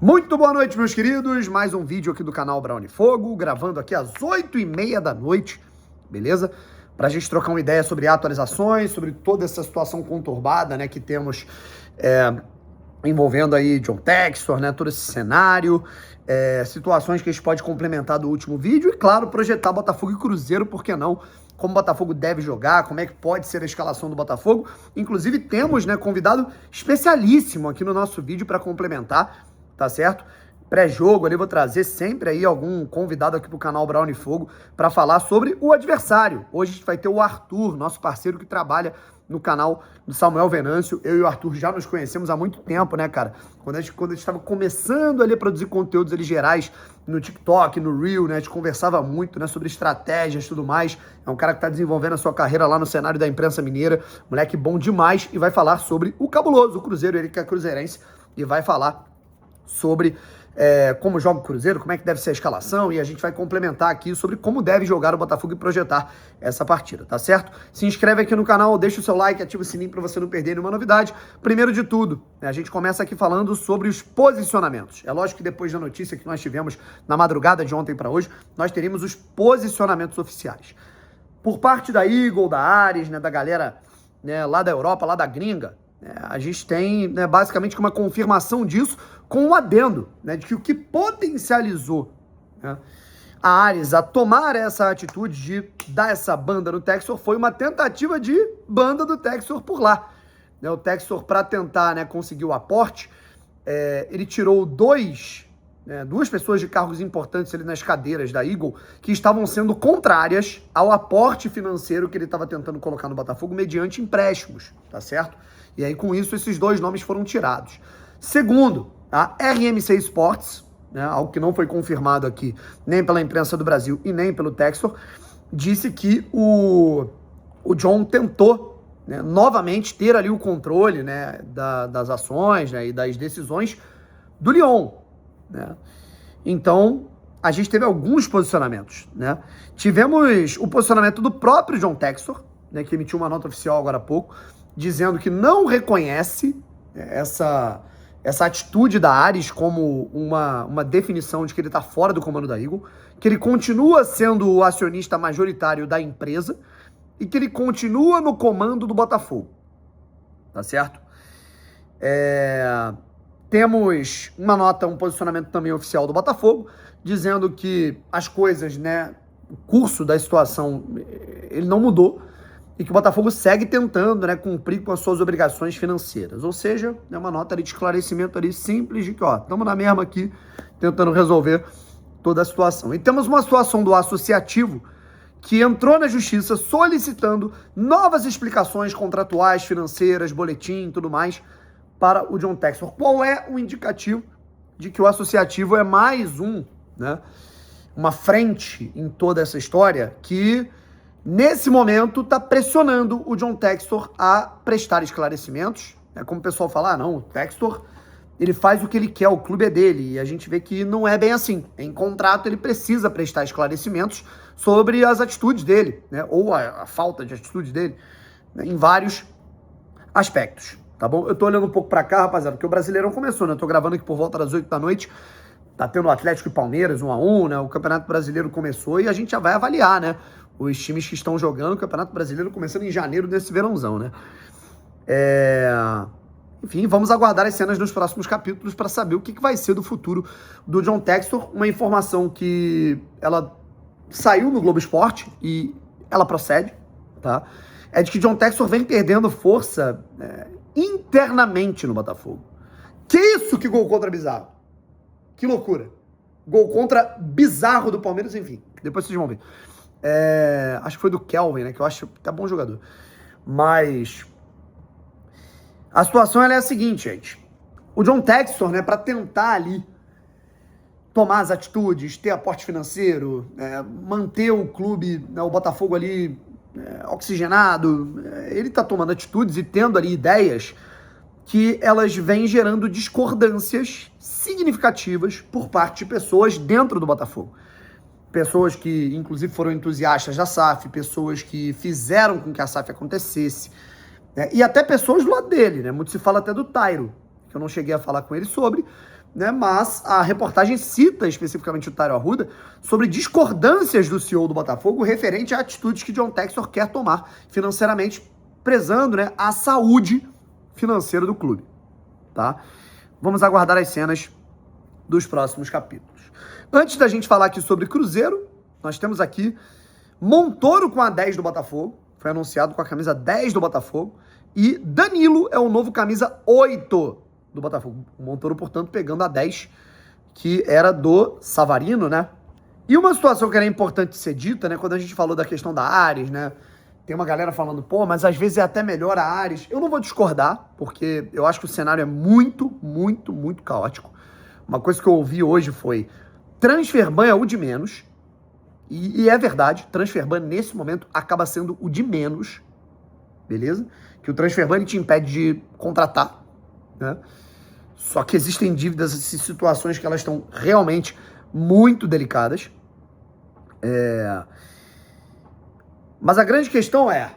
Muito boa noite, meus queridos. Mais um vídeo aqui do canal Brown Fogo, gravando aqui às 8h30 da noite, beleza? Pra gente trocar uma ideia sobre atualizações, sobre toda essa situação conturbada, né, que temos envolvendo aí John Textor, né, todo esse cenário, situações que a gente pode complementar do último vídeo e, claro, projetar Botafogo e Cruzeiro, por que não? Como o Botafogo deve jogar, como é que pode ser a escalação do Botafogo. Inclusive, temos, né, convidado especialíssimo aqui no nosso vídeo para complementar, tá certo? Pré-jogo ali, vou trazer sempre aí algum convidado aqui pro canal Brown Fogo para falar sobre o adversário. Hoje a gente vai ter o Arthur, nosso parceiro que trabalha no canal do Samuel Venâncio. Eu e o Arthur já nos conhecemos há muito tempo, né, cara? Quando a gente estava começando ali a produzir conteúdos ali gerais no TikTok, no Reel, né? A gente conversava muito, né, sobre estratégias e tudo mais. É um cara que tá desenvolvendo a sua carreira lá no cenário da imprensa mineira. Moleque bom demais e vai falar sobre o cabuloso, o Cruzeiro, ele que é cruzeirense, e vai falar sobre como joga o Cruzeiro, como é que deve ser a escalação, e a gente vai complementar aqui sobre como deve jogar o Botafogo e projetar essa partida, tá certo? Se inscreve aqui no canal, deixa o seu like, ativa o sininho para você não perder nenhuma novidade. Primeiro de tudo, né, a gente começa aqui falando sobre os posicionamentos. É lógico que depois da notícia que nós tivemos na madrugada de ontem para hoje, nós teríamos os posicionamentos oficiais. Por parte da Eagle, da Ares, né, da galera, né, lá da Europa, lá da gringa, a gente tem, né, basicamente uma confirmação disso com um adendo, né, de que o que potencializou, né, a Ares a tomar essa atitude de dar essa banda no Textor foi uma tentativa de banda do Textor por lá. Né, o Textor, para tentar, né, conseguir o aporte, ele tirou duas pessoas de cargos importantes ali nas cadeiras da Eagle que estavam sendo contrárias ao aporte financeiro que ele estava tentando colocar no Botafogo mediante empréstimos, tá certo? E aí, com isso, esses dois nomes foram tirados. Segundo, a RMC Sports, né, algo que não foi confirmado aqui nem pela imprensa do Brasil e nem pelo Textor, disse que o John tentou, né, novamente ter ali o controle, né, das ações, né, e das decisões do Lyon. Né? Então, a gente teve alguns posicionamentos. Né? Tivemos o posicionamento do próprio John Textor, né, que emitiu uma nota oficial agora há pouco, dizendo que não reconhece essa atitude da Ares como uma definição de que ele está fora do comando da Eagle, que ele continua sendo o acionista majoritário da empresa e que ele continua no comando do Botafogo. Tá certo? Temos uma nota, um posicionamento também oficial do Botafogo, dizendo que as coisas, né, o curso da situação, ele não mudou, e que o Botafogo segue tentando, né, cumprir com as suas obrigações financeiras. Ou seja, é uma nota ali de esclarecimento ali simples de que, ó, estamos na mesma aqui, tentando resolver toda a situação. E temos uma situação do associativo que entrou na justiça solicitando novas explicações contratuais, financeiras, boletim e tudo mais para o John Textor. Qual é o indicativo de que o associativo é mais uma frente em toda essa história que nesse momento está pressionando o John Textor a prestar esclarecimentos. Como o pessoal fala, não, o Textor, ele faz o que ele quer, o clube é dele. E a gente vê que não é bem assim. Em contrato, ele precisa prestar esclarecimentos sobre as atitudes dele, né, ou a falta de atitude dele, né, em vários aspectos. Tá bom? Eu tô olhando um pouco pra cá, rapaziada, porque o Brasileirão começou, né? Eu tô gravando aqui por volta das 8 da noite. Tá tendo Atlético e Palmeiras 1-1, né? O Campeonato Brasileiro começou e a gente já vai avaliar, né, os times que estão jogando. O Campeonato Brasileiro começando em janeiro desse verãozão, né? Enfim, vamos aguardar as cenas nos próximos capítulos para saber o que vai ser do futuro do John Textor. Uma informação que ela saiu no Globo Esporte e ela procede, tá? É de que John Textor vem perdendo força internamente no Botafogo. Que isso, que gol contra bizarro. Que loucura. Gol contra bizarro do Palmeiras, enfim. Depois vocês vão ver. Acho que foi do Kelvin, né? Que eu acho que é bom jogador. Mas a situação ela é a seguinte, gente. O John Textor, né, para tentar ali tomar as atitudes, ter aporte financeiro, manter o clube, né, o Botafogo ali oxigenado, ele tá tomando atitudes e tendo ali ideias que elas vêm gerando discordâncias significativas por parte de pessoas dentro do Botafogo. Pessoas que, inclusive, foram entusiastas da SAF, pessoas que fizeram com que a SAF acontecesse, e até pessoas do lado dele, né? Muito se fala até do Tairo, que eu não cheguei a falar com ele sobre, né? Mas a reportagem cita especificamente o Tário Arruda sobre discordâncias do CEO do Botafogo referente a atitudes que John Textor quer tomar financeiramente, prezando, né, a saúde financeira do clube, tá? Vamos aguardar as cenas dos próximos capítulos. Antes da gente falar aqui sobre Cruzeiro, nós temos aqui Montoro com a 10 do Botafogo, foi anunciado com a camisa 10 do Botafogo, e Danilo é o novo camisa 8 do Botafogo. O Montoro, portanto, pegando a 10, que era do Savarino, né? E uma situação que era importante ser dita, né? Quando a gente falou da questão da Ares, né? Tem uma galera falando, pô, mas às vezes é até melhor a Ares. Eu não vou discordar, porque eu acho que o cenário é muito, muito, muito caótico. Uma coisa que eu ouvi hoje foi, Transferban é o de menos, e é verdade, Transferban nesse momento acaba sendo o de menos, beleza? Que o Transferban ele te impede de contratar, né? Só que existem dívidas e situações que elas estão realmente muito delicadas. Mas a grande questão é,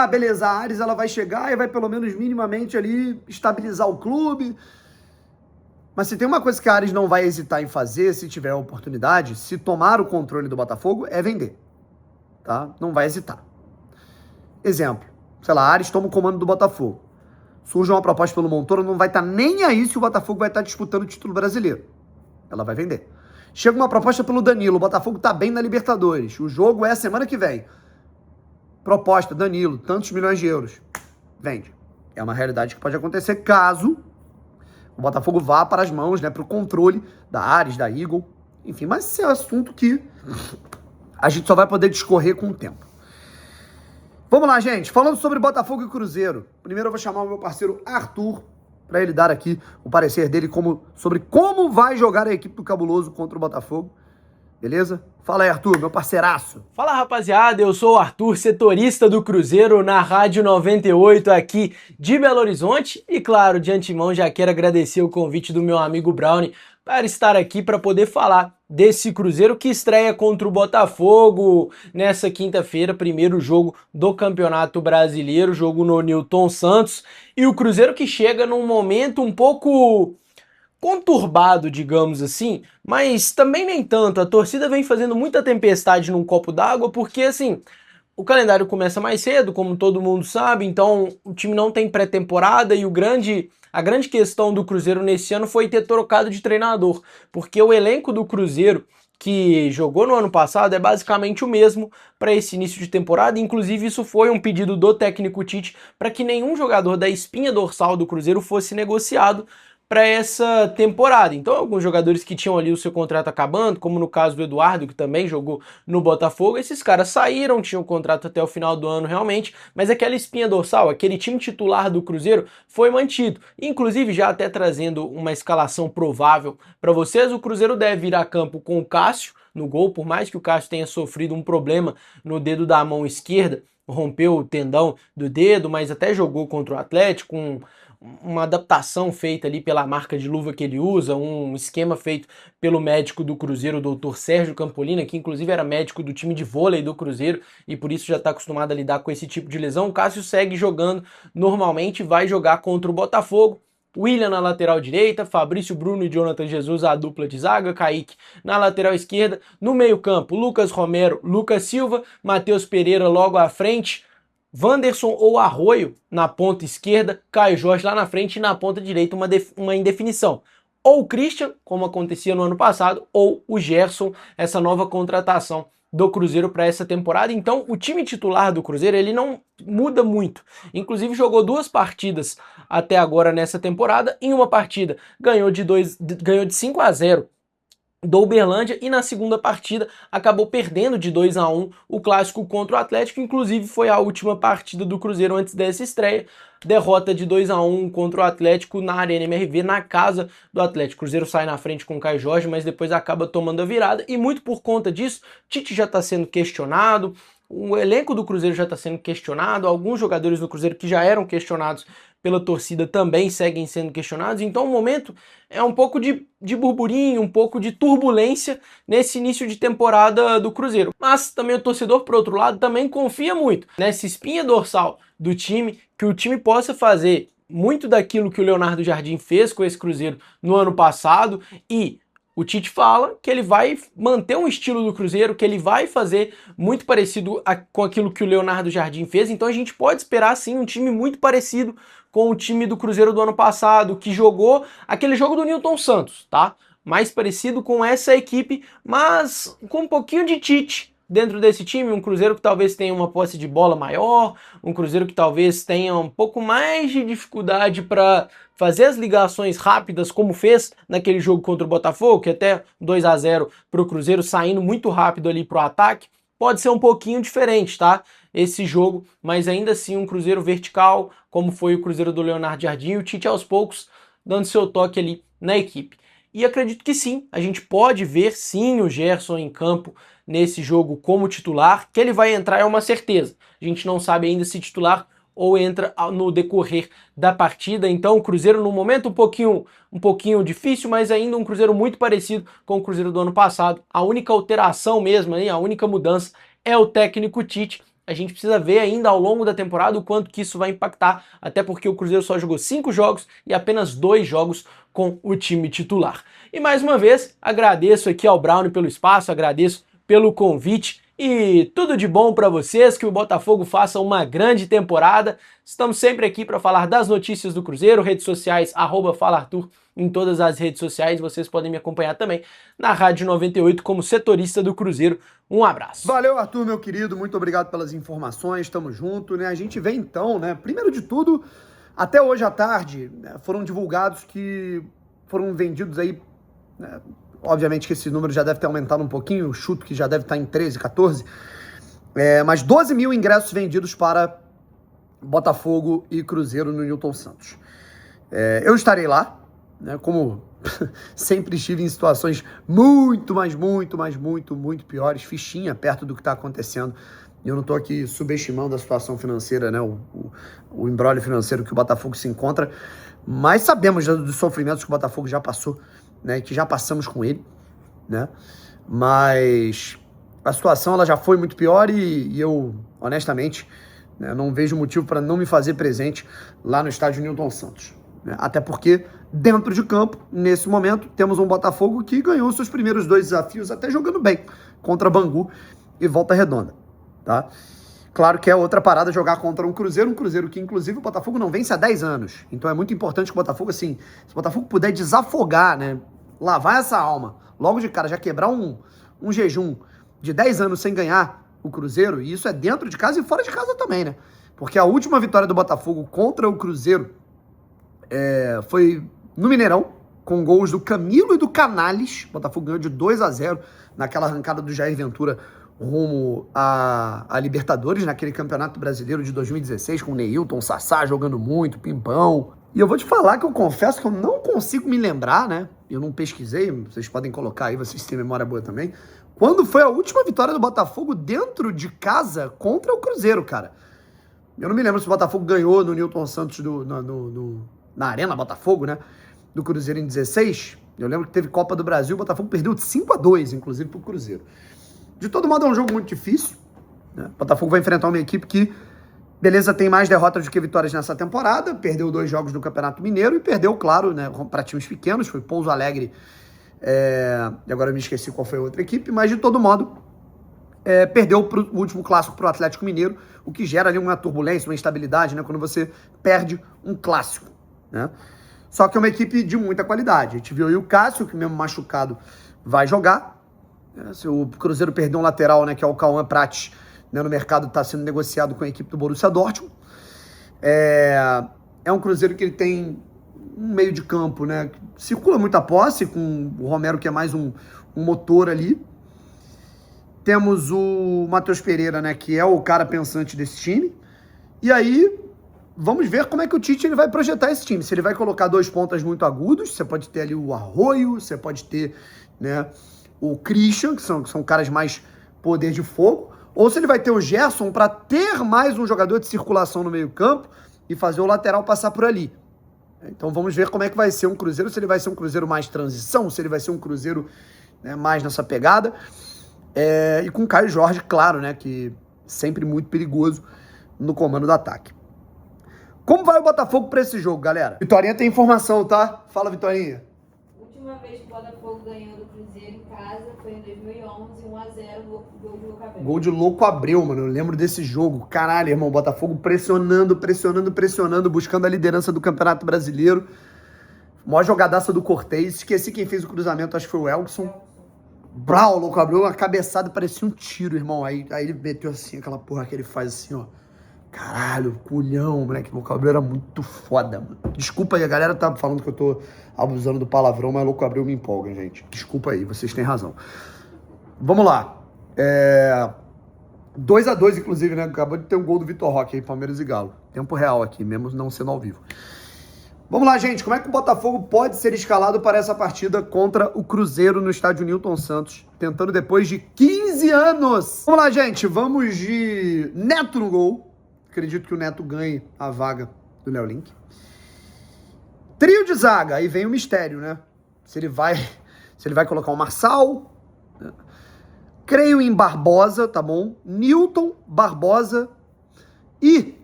beleza, a Ares ela vai chegar e vai pelo menos minimamente ali estabilizar o clube. Mas se tem uma coisa que a Ares não vai hesitar em fazer, se tiver a oportunidade, se tomar o controle do Botafogo, é vender, tá? Não vai hesitar. Exemplo, sei lá, a Ares toma o comando do Botafogo. Surge uma proposta pelo Montoro, não vai estar nem aí se o Botafogo vai estar disputando o título brasileiro. Ela vai vender. Chega uma proposta pelo Danilo, o Botafogo tá bem na Libertadores. O jogo é a semana que vem. Proposta, Danilo, tantos milhões de euros. Vende. É uma realidade que pode acontecer caso o Botafogo vá para as mãos, né, para o controle da Ares, da Eagle. Enfim, mas esse é um assunto que a gente só vai poder discorrer com o tempo. Vamos lá, gente. Falando sobre Botafogo e Cruzeiro. Primeiro eu vou chamar o meu parceiro Arthur para ele dar aqui o parecer dele sobre como vai jogar a equipe do Cabuloso contra o Botafogo. Beleza? Fala aí, Arthur, meu parceiraço. Fala, rapaziada. Eu sou o Arthur, setorista do Cruzeiro na Rádio 98 aqui de Belo Horizonte. E claro, de antemão já quero agradecer o convite do meu amigo Brownie para estar aqui para poder falar desse Cruzeiro que estreia contra o Botafogo nessa quinta-feira, primeiro jogo do Campeonato Brasileiro, jogo no Newton Santos, e o Cruzeiro que chega num momento um pouco conturbado, digamos assim, mas também nem tanto. A torcida vem fazendo muita tempestade num copo d'água, porque assim, o calendário começa mais cedo, como todo mundo sabe, então o time não tem pré-temporada e a grande questão do Cruzeiro nesse ano foi ter trocado de treinador, porque o elenco do Cruzeiro que jogou no ano passado é basicamente o mesmo para esse início de temporada. Inclusive isso foi um pedido do técnico Tite para que nenhum jogador da espinha dorsal do Cruzeiro fosse negociado para essa temporada. Então alguns jogadores que tinham ali o seu contrato acabando, como no caso do Eduardo, que também jogou no Botafogo, esses caras saíram, tinham contrato até o final do ano realmente, mas aquela espinha dorsal, aquele time titular do Cruzeiro foi mantido. Inclusive já até trazendo uma escalação provável para vocês, o Cruzeiro deve ir a campo com o Cássio no gol, por mais que o Cássio tenha sofrido um problema no dedo da mão esquerda, rompeu o tendão do dedo, mas até jogou contra o Atlético, uma adaptação feita ali pela marca de luva que ele usa, um esquema feito pelo médico do Cruzeiro, o doutor Sérgio Campolina, que inclusive era médico do time de vôlei do Cruzeiro e por isso já está acostumado a lidar com esse tipo de lesão. O Cássio segue jogando normalmente, vai jogar contra o Botafogo. William na lateral direita, Fabrício Bruno e Jonathan Jesus, a dupla de zaga, Kaique na lateral esquerda, no meio campo, Lucas Romero, Lucas Silva, Matheus Pereira logo à frente, Wanderson ou Arroio na ponta esquerda, Caio Jorge lá na frente e na ponta direita uma indefinição. Ou o Christian, como acontecia no ano passado, ou o Gerson, essa nova contratação do Cruzeiro para essa temporada. Então o time titular do Cruzeiro ele não muda muito. Inclusive jogou 2 partidas até agora nessa temporada. Em uma partida ganhou de 5-0 do Uberlândia e na segunda partida acabou perdendo de 2-1 o clássico contra o Atlético. Inclusive foi a última partida do Cruzeiro antes dessa estreia, derrota de 2-1 contra o Atlético na Arena MRV, na casa do Atlético. O Cruzeiro sai na frente com o Caio Jorge, mas depois acaba tomando a virada e muito por conta disso, Tite já está sendo questionado, o elenco do Cruzeiro já está sendo questionado, alguns jogadores do Cruzeiro que já eram questionados pela torcida também seguem sendo questionados, então o momento é um pouco de burburinho, um pouco de turbulência nesse início de temporada do Cruzeiro. Mas também o torcedor, por outro lado, também confia muito nessa espinha dorsal do time, que o time possa fazer muito daquilo que o Leonardo Jardim fez com esse Cruzeiro no ano passado, e o Tite fala que ele vai manter um estilo do Cruzeiro, que ele vai fazer muito parecido com aquilo que o Leonardo Jardim fez, então a gente pode esperar sim um time muito parecido com o time do Cruzeiro do ano passado, que jogou aquele jogo do Nilton Santos, tá? Mais parecido com essa equipe, mas com um pouquinho de Tite dentro desse time, um Cruzeiro que talvez tenha uma posse de bola maior, um Cruzeiro que talvez tenha um pouco mais de dificuldade para fazer as ligações rápidas, como fez naquele jogo contra o Botafogo, que até 2-0 para o Cruzeiro, saindo muito rápido ali para o ataque. Pode ser um pouquinho diferente, tá? Esse jogo, mas ainda assim um Cruzeiro vertical, como foi o Cruzeiro do Leonardo Jardim, e o Tite aos poucos dando seu toque ali na equipe. E acredito que sim, a gente pode ver sim o Gerson em campo nesse jogo como titular, que ele vai entrar é uma certeza. A gente não sabe ainda se titular ou entra no decorrer da partida. Então o Cruzeiro no momento um pouquinho difícil, mas ainda um Cruzeiro muito parecido com o Cruzeiro do ano passado. A única alteração mesmo, a única mudança é o técnico Tite. A gente precisa ver ainda ao longo da temporada o quanto que isso vai impactar, até porque o Cruzeiro só jogou 5 jogos e apenas 2 jogos com o time titular. E mais uma vez, agradeço aqui ao Brownie pelo espaço, agradeço pelo convite e tudo de bom para vocês, que o Botafogo faça uma grande temporada. Estamos sempre aqui para falar das notícias do Cruzeiro, redes sociais, @FalaArthur em todas as redes sociais. Vocês podem me acompanhar também na Rádio 98 como setorista do Cruzeiro. Um abraço. Valeu, Arthur, meu querido, muito obrigado pelas informações, tamo junto, né? A gente vê então, né, primeiro de tudo, até hoje à tarde, né, foram divulgados que foram vendidos aí, né, obviamente que esse número já deve ter aumentado um pouquinho, o chuto que já deve estar em 13, 14, mas 12 mil ingressos vendidos para Botafogo e Cruzeiro no Nilton Santos. Eu estarei lá, né, como sempre estive em situações muito piores, fichinha perto do que está acontecendo. E eu não estou aqui subestimando a situação financeira, né, o imbróglio financeiro que o Botafogo se encontra, mas sabemos dos sofrimentos que o Botafogo já passou, né, que já passamos com ele, né, mas a situação ela já foi muito pior e eu, honestamente, né, não vejo motivo para não me fazer presente lá no estádio Nilton Santos, né, até porque dentro de campo, nesse momento, temos um Botafogo que ganhou seus primeiros 2 desafios até jogando bem, contra Bangu e Volta Redonda, tá? Claro que é outra parada jogar contra um Cruzeiro que inclusive o Botafogo não vence há 10 anos. Então é muito importante que o Botafogo, assim, se o Botafogo puder desafogar, né, lavar essa alma, logo de cara, já quebrar um jejum de 10 anos sem ganhar o Cruzeiro, e isso é dentro de casa e fora de casa também, né? Porque a última vitória do Botafogo contra o Cruzeiro foi no Mineirão, com gols do Camilo e do Canales. O Botafogo ganhou de 2-0 naquela arrancada do Jair Ventura rumo a Libertadores, naquele Campeonato Brasileiro de 2016, com o Neilton, Sassá jogando muito, Pimpão. E eu vou te falar que eu confesso que eu não consigo me lembrar, né? Eu não pesquisei, vocês podem colocar aí, vocês têm memória boa também. Quando foi a última vitória do Botafogo dentro de casa contra o Cruzeiro, cara? Eu não me lembro se o Botafogo ganhou no Nilton Santos na Arena Botafogo, né? Do Cruzeiro em 16. Eu lembro que teve Copa do Brasil, o Botafogo perdeu de 5-2, inclusive, pro Cruzeiro. De todo modo, é um jogo muito difícil, né? O Botafogo vai enfrentar uma equipe que, beleza, tem mais derrotas do que vitórias nessa temporada, perdeu 2 jogos do Campeonato Mineiro e perdeu, claro, né, para times pequenos, foi Pouso Alegre, e agora eu me esqueci qual foi a outra equipe, mas de todo modo, perdeu o último clássico para o Atlético Mineiro, o que gera ali uma turbulência, uma instabilidade, né, quando você perde um clássico, né? Só que é uma equipe de muita qualidade. A gente viu aí o Cássio, que mesmo machucado vai jogar. Se o Cruzeiro perdeu um lateral, né, que é o Cauã Prates, né, no mercado está sendo negociado com a equipe do Borussia Dortmund. É um Cruzeiro que ele tem um meio de campo, né, que circula muita posse, com o Romero, que é mais um motor ali. Temos o Matheus Pereira, né, que é o cara pensante desse time. E aí, vamos ver como é que o Tite ele vai projetar esse time. Se ele vai colocar 2 pontas muito agudos, você pode ter ali o Arroio, você pode ter, né, o Christian, que são caras mais poder de fogo, ou se ele vai ter o Gerson para ter mais um jogador de circulação no meio campo e fazer o lateral passar por ali. Então vamos ver como é que vai ser um Cruzeiro, se ele vai ser um Cruzeiro mais transição, se ele vai ser um Cruzeiro, né, mais nessa pegada. E com o Caio Jorge, claro, né, que sempre muito perigoso no comando do ataque. Como vai o Botafogo pra esse jogo, galera? Vitorinha tem informação, tá? Fala, Vitorinha. A última vez que o Botafogo ganhou do Cruzeiro em casa foi em 2011, 1-0, gol de Louco Abreu. Gol de Louco Abreu, mano. Eu lembro desse jogo. Caralho, irmão. Botafogo pressionando, buscando a liderança do Campeonato Brasileiro. Maior jogadaça do Cortez. Esqueci quem fez o cruzamento, acho que foi o Elkson. Brau, Louco Abreu, uma cabeçada, parecia um tiro, irmão. Aí ele meteu assim, aquela porra que ele faz assim, ó. Caralho, culhão, moleque. O Louco Abreu era muito foda, mano. Desculpa aí, a galera tá falando que eu tô abusando do palavrão, mas Louco Abreu me empolga, gente. Desculpa aí, vocês têm razão. Vamos lá. 2-2, inclusive, né? Acabou de ter um gol do Vitor Roque aí, Palmeiras e Galo. Tempo real aqui, mesmo não sendo ao vivo. Vamos lá, gente. Como é que o Botafogo pode ser escalado para essa partida contra o Cruzeiro no estádio Newton Santos, tentando depois de 15 anos? Vamos lá, gente. Vamos de Neto no gol. Acredito que o Neto ganhe a vaga do Léo Link. Trio de zaga. Aí vem o mistério, né? Se ele vai colocar o Marçal. Né? Creio em Barbosa, tá bom? Newton, Barbosa e...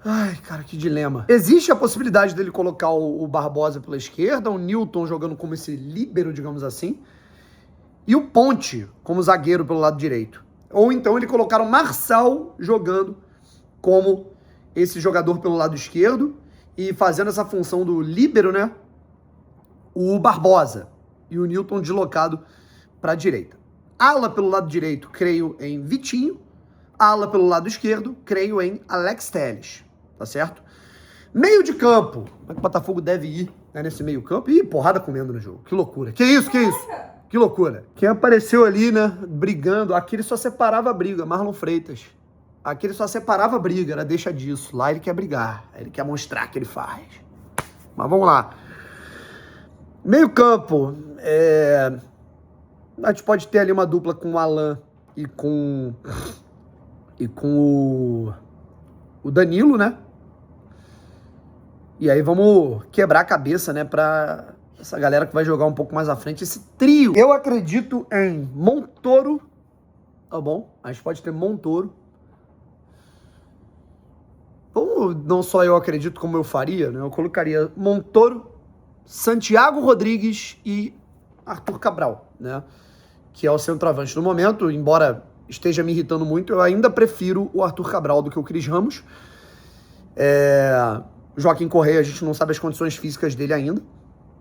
Ai, cara, que dilema. Existe a possibilidade dele colocar o Barbosa pela esquerda, o Newton jogando como esse líbero, digamos assim, e o Ponte como zagueiro pelo lado direito. Ou então ele colocar o Marçal jogando como esse jogador pelo lado esquerdo e fazendo essa função do líbero, né? O Barbosa e o Newton deslocado para a direita. Ala pelo lado direito, creio em Vitinho. Ala pelo lado esquerdo, creio em Alex Telles. Tá certo? Meio de campo. Como é que o Botafogo deve ir, né, nesse meio campo? Ih, porrada comendo no jogo. Que loucura. Que isso? Que loucura. Quem apareceu ali, né, brigando, aqui ele só separava a briga. Marlon Freitas. Aqui ele só separava a briga, era deixa disso. Lá ele quer brigar. Ele quer mostrar que ele faz. Mas vamos lá. Meio campo. A gente pode ter ali uma dupla com o Alan e com o Danilo, né? E aí vamos quebrar a cabeça, né, pra essa galera que vai jogar um pouco mais à frente, esse trio. Eu acredito em Montoro, tá bom? A gente pode ter Montoro. Ou não só eu acredito como eu faria, né? Eu colocaria Montoro, Santiago Rodrigues e Arthur Cabral, né? Que é o centroavante no momento, embora esteja me irritando muito, eu ainda prefiro o Arthur Cabral do que o Cris Ramos. Joaquim Correia, a gente não sabe as condições físicas dele ainda,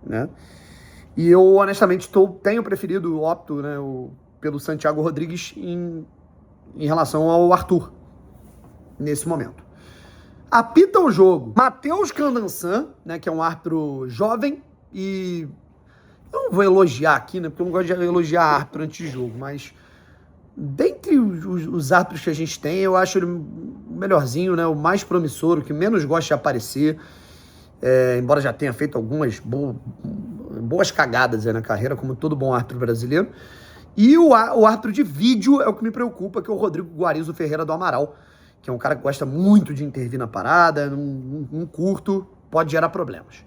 né? E eu, honestamente, tenho preferido, opto, né, pelo Santiago Rodrigues em relação ao Arthur, nesse momento. Apita o jogo Matheus Candançan, né, que é um árbitro jovem, e eu não vou elogiar aqui, né, porque eu não gosto de elogiar árbitro antes de jogo, mas dentre os árbitros que a gente tem, eu acho ele o melhorzinho, né, o mais promissor, o que menos gosta de aparecer, embora já tenha feito algumas boas cagadas aí na carreira, como todo bom árbitro brasileiro. E o árbitro de vídeo é o que me preocupa, que é o Rodrigo Guarizo Ferreira do Amaral, que é um cara que gosta muito de intervir na parada, num curto, pode gerar problemas,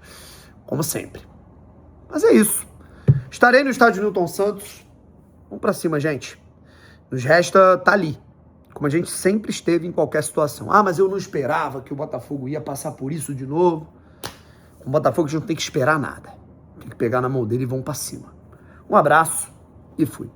como sempre. Mas é isso. Estarei no estádio Newton Santos. Vamos pra cima, gente. Nos resta tá ali, como a gente sempre esteve em qualquer situação. Ah, mas eu não esperava que o Botafogo ia passar por isso de novo. Com o Botafogo a gente não tem que esperar nada. Tem que pegar na mão dele e vão pra cima. Um abraço e fui.